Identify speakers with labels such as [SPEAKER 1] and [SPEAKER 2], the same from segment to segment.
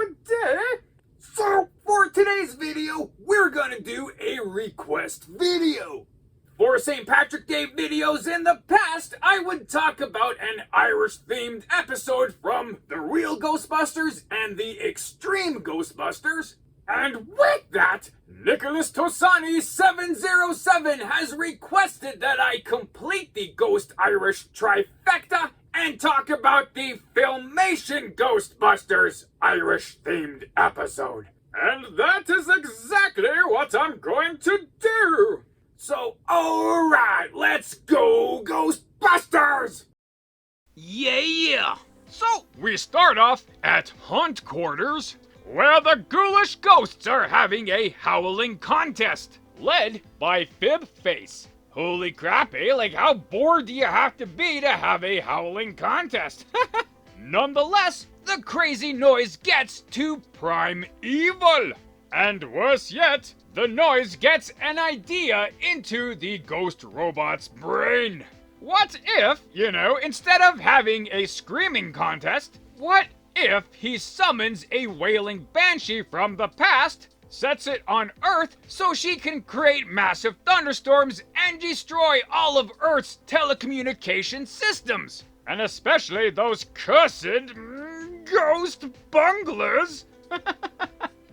[SPEAKER 1] good day. So, for today's video, we're gonna do a request video. For St. Patrick Day videos in the past, I would talk about an Irish-themed episode from The Real Ghostbusters and The Extreme Ghostbusters. And with that, Nicholas Tosani 707 has requested that I complete the Ghost Irish trifecta and talk about the Filmation Ghostbusters Irish-themed episode. And that is exactly what I'm going to do. So, alright, let's go Ghostbusters!
[SPEAKER 2] Yeah! So, we start off at Haunt Quarters, where the ghoulish ghosts are having a howling contest, led by Fibface. Holy crap, eh? Like, how bored do you have to be to have a howling contest? Nonetheless, the crazy noise gets to Prime Evil. And worse yet, the noise gets an idea into the ghost robot's brain. What if, instead of having a screaming contest, what if he summons a wailing Banshee from the past, sets it on Earth so she can create massive thunderstorms and destroy all of Earth's telecommunication systems? And especially those cursed ghost bunglers.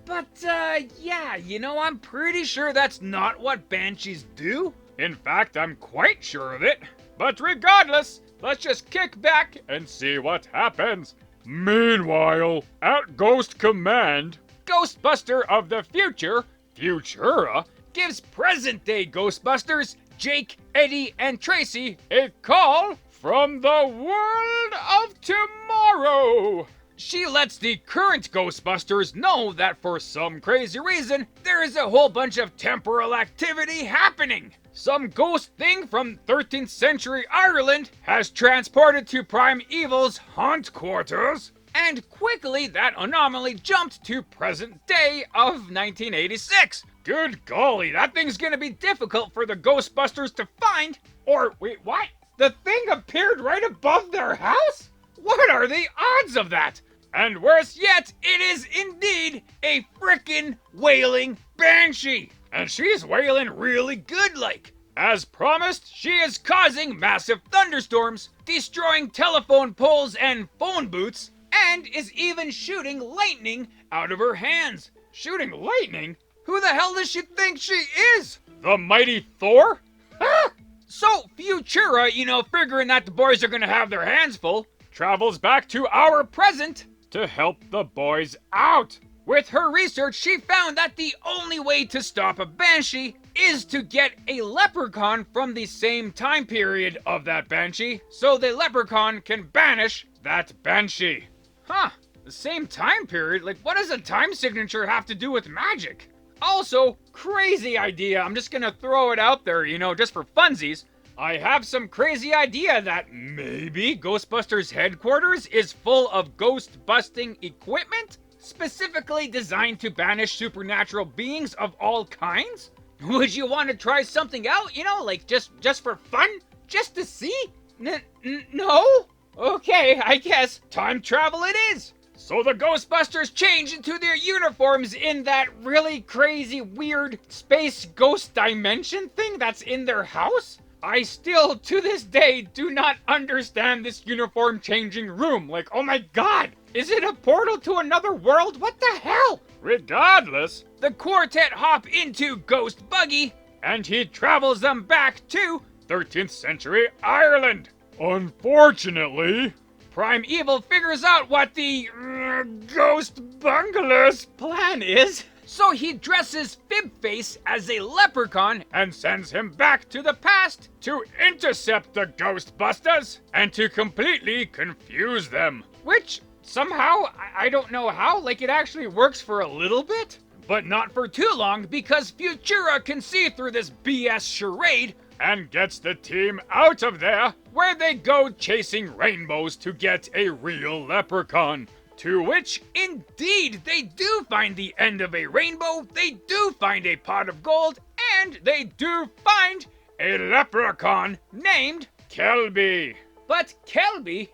[SPEAKER 2] But, I'm pretty sure that's not what Banshees do. In fact, I'm quite sure of it. But regardless, let's just kick back and see what happens. Meanwhile, at Ghost Command, Ghostbuster of the Future, Futura, gives present-day Ghostbusters, Jake, Eddie, and Tracy, a call from the world of tomorrow. She lets the current Ghostbusters know that for some crazy reason, there is a whole bunch of temporal activity happening. Some ghost thing from 13th century Ireland has transported to Prime Evil's Haunt Quarters, and quickly that anomaly jumped to present day of 1986. Good golly, that thing's gonna be difficult for the Ghostbusters to find. Or, wait, what? The thing appeared right above their house? What are the odds of that? And worse yet, it is indeed a frickin' wailing Banshee. And she's wailing really good like. As promised, she is causing massive thunderstorms, destroying telephone poles and phone booths, and is even shooting lightning out of her hands. Shooting lightning? Who the hell does she think she is? The mighty Thor? So Futura, figuring that the boys are gonna have their hands full, travels back to our present to help the boys out. With her research, she found that the only way to stop a Banshee is to get a leprechaun from the same time period of that Banshee, so the leprechaun can banish that Banshee. Huh, the same time period? Like, what does a time signature have to do with magic? Also, crazy idea, I'm just gonna throw it out there, just for funsies. I have some crazy idea that maybe Ghostbusters headquarters is full of ghost-busting equipment, specifically designed to banish supernatural beings of all kinds? Would you want to try something out, like just for fun? Just to see? No? Okay, I guess time travel it is. So the Ghostbusters change into their uniforms in that really crazy, weird space ghost dimension thing that's in their house? I still, to this day, do not understand this uniform changing room. Like, oh my god, is it a portal to another world? What the hell? Regardless, the quartet hop into Ghost Buggy, and he travels them back to 13th century Ireland. Unfortunately, Prime Evil figures out what the Ghost Bunglers' plan is. So he dresses Fibface as a leprechaun and sends him back to the past to intercept the Ghostbusters and to completely confuse them. Which, somehow, I don't know how, like it actually works for a little bit, but not for too long because Futura can see through this BS charade and gets the team out of there, where they go chasing rainbows to get a real leprechaun. To which, indeed, they do find the end of a rainbow, they do find a pot of gold, and they do find a leprechaun named Kelby. But Kelby,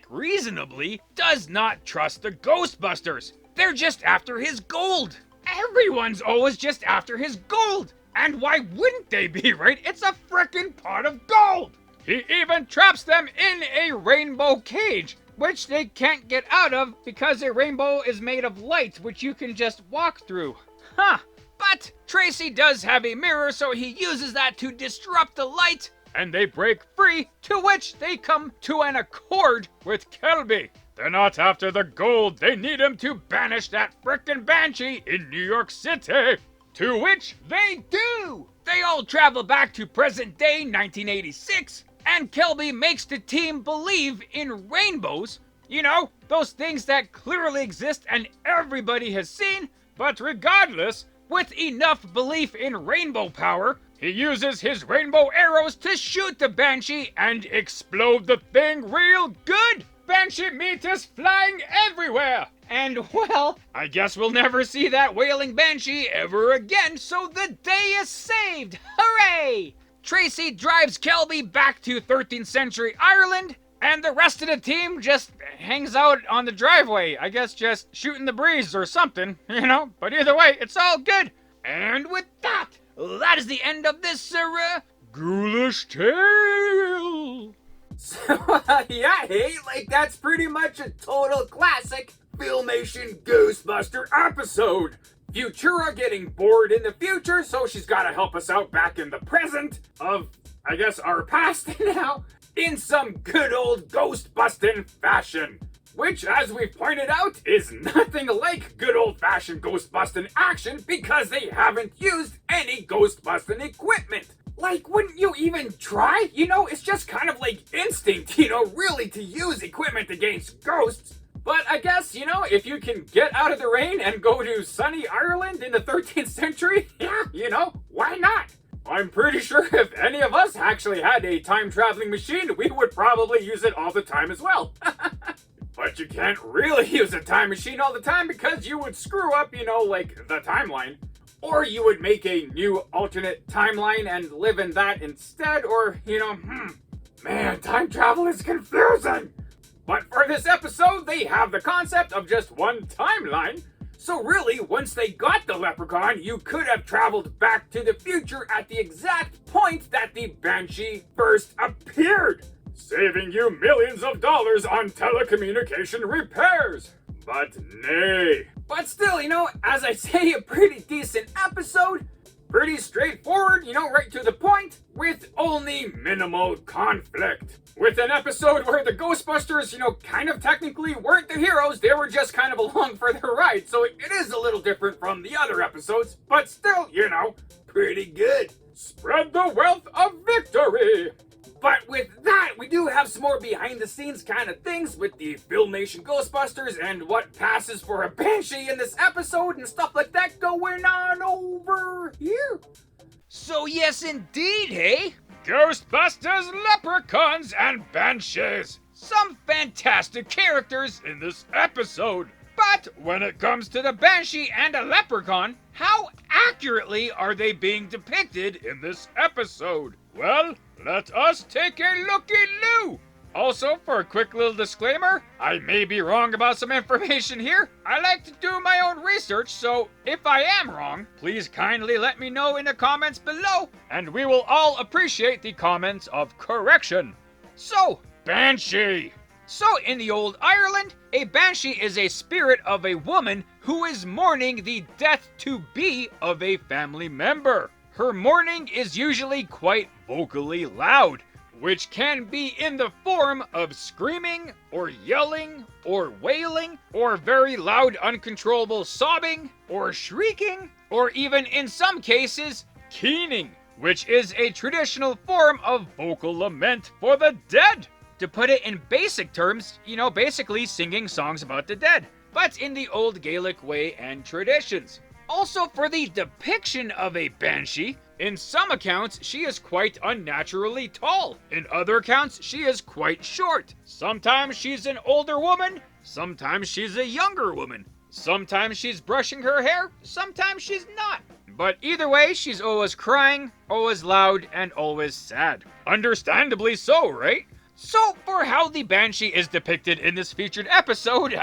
[SPEAKER 2] reasonably, does not trust the Ghostbusters. They're just after his gold. Everyone's always just after his gold. And why wouldn't they be, right? It's a frickin' pot of gold. He even traps them in a rainbow cage, which they can't get out of because a rainbow is made of light, which you can just walk through. Huh. But Tracy does have a mirror, so he uses that to disrupt the light, and they break free, to which they come to an accord with Kelby. They're not after the gold, they need him to banish that frickin' Banshee in New York City. To which they do! They all travel back to present day 1986, and Kelby makes the team believe in rainbows. You know, those things that clearly exist and everybody has seen, but regardless, with enough belief in rainbow power, he uses his rainbow arrows to shoot the Banshee and explode the thing real good! Banshee meat is flying everywhere! And well, I guess we'll never see that wailing Banshee ever again, so the day is saved! Hooray! Tracy drives Kelby back to 13th century Ireland, and the rest of the team just hangs out on the driveway. I guess just shooting the breeze or something, you know? But either way, it's all good. And with that, that is the end of this, ghoulish tale.
[SPEAKER 1] So, yeah, hey, like, that's pretty much a total classic Filmation Ghostbuster episode. Futura getting bored in the future, so she's gotta help us out back in the present of, I guess, our past now, in some good old ghost-busting fashion. Which, as we've pointed out, is nothing like good old-fashioned ghost-busting action because they haven't used any ghost-busting equipment. Like, wouldn't you even try? You know, it's just kind of like instinct, you know, really to use equipment against ghosts. But I guess, you know, if you can get out of the rain and go to sunny Ireland in the 13th century, yeah, you know, why not? I'm pretty sure if any of us actually had a time-traveling machine, we would probably use it all the time as well. But you can't really use a time machine all the time because you would screw up, you know, like, the timeline. Or you would make a new alternate timeline and live in that instead, or, you know, man, time travel is confusing. But for this episode, they have the concept of just one timeline. So really, once they got the leprechaun, you could have traveled back to the future at the exact point that the Banshee first appeared, saving you millions of dollars on telecommunication repairs. But nay. But still, you know, as I say, a pretty decent episode. Pretty straightforward, you know, right to the point, with only minimal conflict. With an episode where the Ghostbusters, you know, kind of technically weren't the heroes, they were just kind of along for the ride, so it is a little different from the other episodes, but still, you know, pretty good. Spread the wealth of victory! But with that, we do have some more behind-the-scenes kind of things with the Filmation Ghostbusters and what passes for a Banshee in this episode and stuff like that going on over here.
[SPEAKER 2] So yes, indeed, hey? Ghostbusters, leprechauns, and banshees. Some fantastic characters in this episode. But when it comes to the Banshee and a leprechaun, how accurately are they being depicted in this episode? Well, let us take a looky-loo. Also, for a quick little disclaimer, I may be wrong about some information here. I like to do my own research, so if I am wrong, please kindly let me know in the comments below, and we will all appreciate the comments of correction. So, Banshee. So, in the old Ireland, a Banshee is a spirit of a woman who is mourning the death-to-be of a family member. Her mourning is usually quite vocally loud, which can be in the form of screaming, or yelling, or wailing, or very loud uncontrollable sobbing, or shrieking, or even in some cases, keening, which is a traditional form of vocal lament for the dead. To put it in basic terms, you know, basically singing songs about the dead, but in the old Gaelic way and traditions. Also, for the depiction of a Banshee, in some accounts, she is quite unnaturally tall. In other accounts, she is quite short. Sometimes she's an older woman, sometimes she's a younger woman. Sometimes she's brushing her hair, sometimes she's not. But either way, she's always crying, always loud, and always sad. Understandably so, right? So, for how the Banshee is depicted in this featured episode,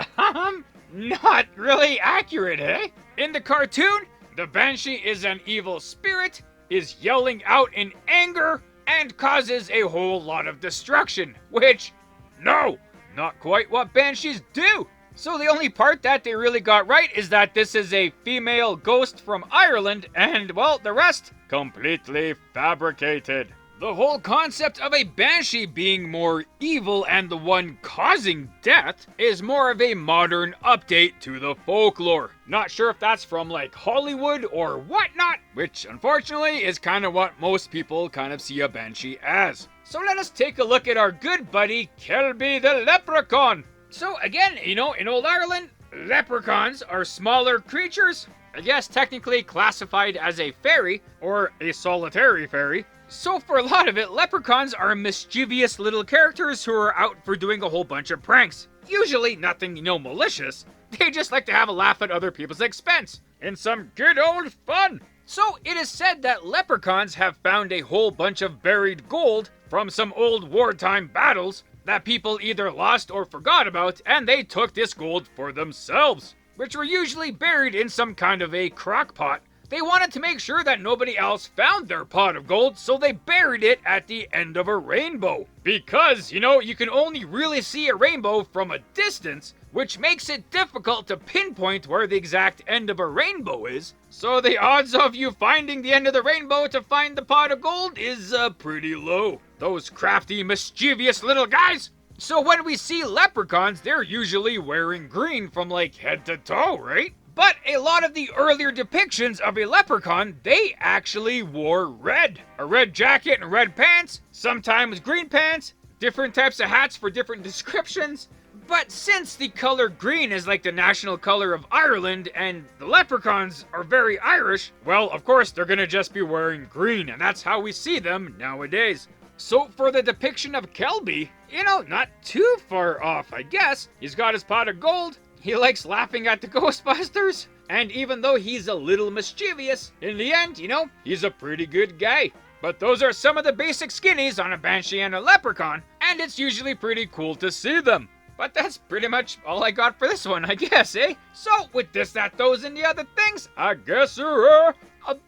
[SPEAKER 2] not really accurate, eh? In the cartoon, the Banshee is an evil spirit, is yelling out in anger, and causes a whole lot of destruction, which, no, not quite what Banshees do. So the only part that they really got right is that this is a female ghost from Ireland, and, well, the rest, completely fabricated. The whole concept of a Banshee being more evil and the one causing death is more of a modern update to the folklore. Not sure if that's from like Hollywood or whatnot, which unfortunately is kind of what most people kind of see a Banshee as. So let us take a look at our good buddy Kelby the Leprechaun. So again, you know, in old Ireland, leprechauns are smaller creatures, I guess technically classified as a fairy or a solitary fairy. So for a lot of it, leprechauns are mischievous little characters who are out for doing a whole bunch of pranks. Usually nothing, you know, malicious. They just like to have a laugh at other people's expense. And some good old fun. So it is said that leprechauns have found a whole bunch of buried gold from some old wartime battles that people either lost or forgot about, and they took this gold for themselves, which were usually buried in some kind of a crock pot. They wanted to make sure that nobody else found their pot of gold, so they buried it at the end of a rainbow. Because, you know, you can only really see a rainbow from a distance, which makes it difficult to pinpoint where the exact end of a rainbow is. So the odds of you finding the end of the rainbow to find the pot of gold is pretty low. Those crafty, mischievous little guys. So when we see leprechauns, they're usually wearing green from like head to toe, right? But a lot of the earlier depictions of a leprechaun, they actually wore red. A red jacket and red pants, sometimes green pants, different types of hats for different descriptions. But since the color green is like the national color of Ireland and the leprechauns are very Irish, well, of course, they're gonna just be wearing green, and that's how we see them nowadays. So for the depiction of Kelby, you know, not too far off, I guess. He's got his pot of gold. He likes laughing at the Ghostbusters, and even though he's a little mischievous, in the end, you know, he's a pretty good guy. But those are some of the basic skinnies on a Banshee and a Leprechaun, and it's usually pretty cool to see them. But that's pretty much all I got for this one, I guess, eh? So, with this, that, those, and the other things, I guess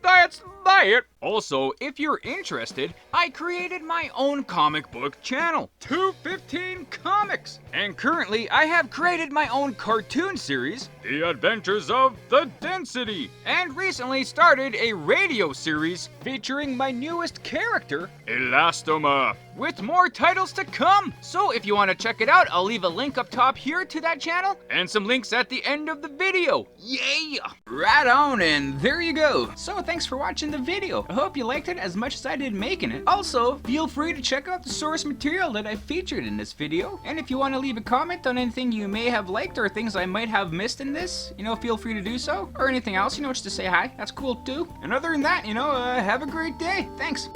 [SPEAKER 2] that's it. Also, if you're interested, I created my own comic book channel, 215 Comics. And currently, I have created my own cartoon series, The Adventures of the Density. And recently started a radio series featuring my newest character, Elastoma, with more titles to come. So if you want to check it out, I'll leave a link up top here to that channel and some links at the end of the video. Yeah! Right on, and there you go. So thanks for watching the video. I hope you liked it as much as I did making it. Also, feel free to check out the source material that I featured in this video. And if you want to leave a comment on anything you may have liked or things I might have missed in this, you know, feel free to do so. Or anything else, you know, just to say hi. That's cool too. And other than that, you know, have a great day. Thanks.